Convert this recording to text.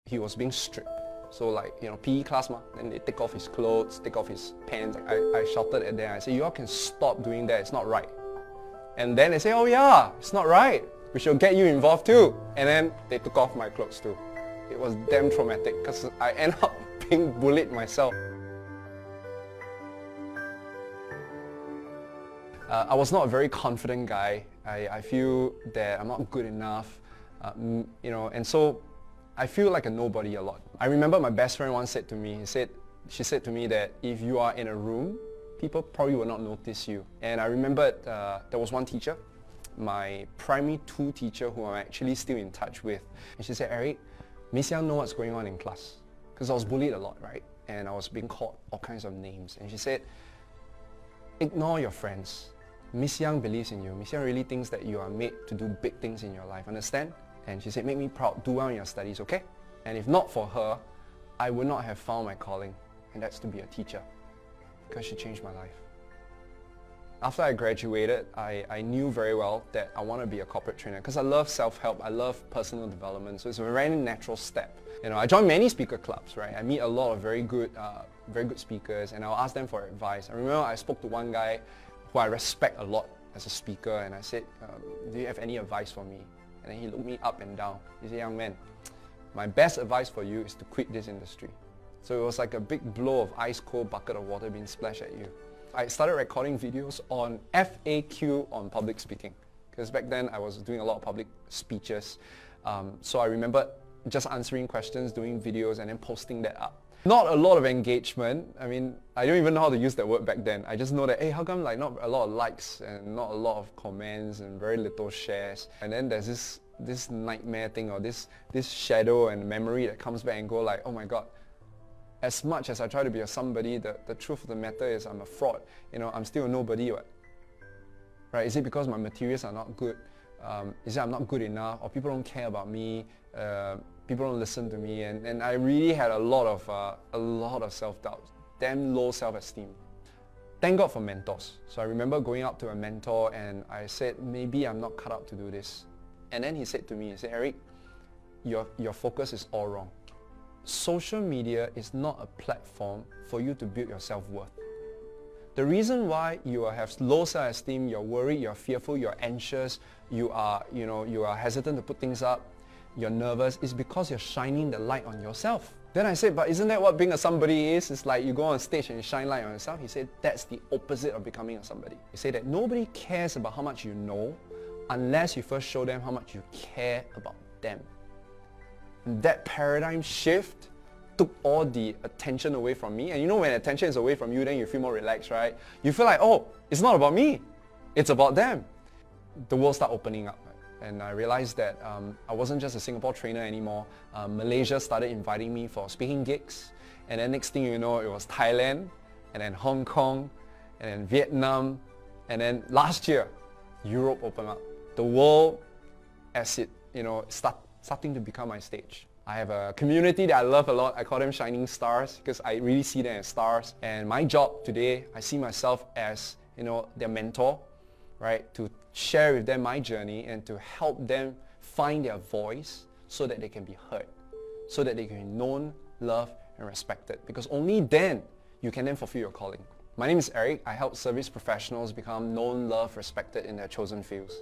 he was being stripped. So like, PE class then they take off his clothes, take off his pants. I shouted at them, I said, you all can stop doing that, it's not right. And then they say, oh yeah, it's not right. We should get you involved too. And then they took off my clothes too. It was damn traumatic because I ended up being bullied myself. I was not a very confident guy. I feel that I'm not good enough, and so I feel like a nobody a lot. I remember my best friend once said to me, she said to me that if you are in a room, people probably will not notice you. And I remembered there was one teacher, my primary 2 teacher who I'm actually still in touch with. And she said, Eric, Miss Young know what's going on in class. Because I was bullied a lot, right? And I was being called all kinds of names. And she said, ignore your friends. Miss Young believes in you. Miss Young really thinks that you are made to do big things in your life, understand? And she said, make me proud, do well in your studies, okay? And if not for her, I would not have found my calling, and that's to be a teacher, because she changed my life. After I graduated, I knew very well that I want to be a corporate trainer because I love self-help, I love personal development, so it's a very natural step. I joined many speaker clubs, right? I meet a lot of very good speakers, and I'll ask them for advice. I remember I spoke to one guy who I respect a lot as a speaker, and I said, do you have any advice for me? And then he looked me up and down. He said, young man, my best advice for you is to quit this industry. So it was like a big blow of ice cold bucket of water being splashed at you. I started recording videos on FAQ on public speaking, because back then I was doing a lot of public speeches. So I remember just answering questions, doing videos, and then posting that up. Not a lot of engagement. I mean, I don't even know how to use that word back then. I just know that, hey, how come like not a lot of likes and not a lot of comments and very little shares? And then there's this nightmare thing, or this shadow and memory that comes back and go like, oh my God, as much as I try to be a somebody, the truth of the matter is I'm a fraud. I'm still a nobody. Right? Is it because my materials are not good? Is it I'm not good enough? Or people don't care about me? People don't listen to me, and I really had a lot of self-doubt, damn low self-esteem. Thank God for mentors. So I remember going up to a mentor and I said, maybe I'm not cut out to do this. And then he said to me, he said, Eric, your focus is all wrong. Social media is not a platform for you to build your self-worth. The reason why you have low self-esteem, you're worried, you're fearful, you're anxious, you are hesitant to put things up, you're nervous, is because you're shining the light on yourself. Then I said, but isn't that what being a somebody is? It's like you go on stage and you shine light on yourself. He said, that's the opposite of becoming a somebody. He said that nobody cares about how much you know unless you first show them how much you care about them. And that paradigm shift took all the attention away from me. And when attention is away from you, then you feel more relaxed, right? You feel like, oh, it's not about me, it's about them. The world started opening up. And I realized that I wasn't just a Singapore trainer anymore. Malaysia started inviting me for speaking gigs. And then next thing you know, it was Thailand, and then Hong Kong, and then Vietnam. And then last year, Europe opened up. The world, as it, starting to become my stage. I have a community that I love a lot. I call them shining stars because I really see them as stars. And my job today, I see myself as, their mentor, right? To share with them my journey and to help them find their voice so that they can be heard, so that they can be known, loved, and respected. Because only then you can then fulfill your calling. My name is Eric. I help service professionals become known, loved, respected in their chosen fields.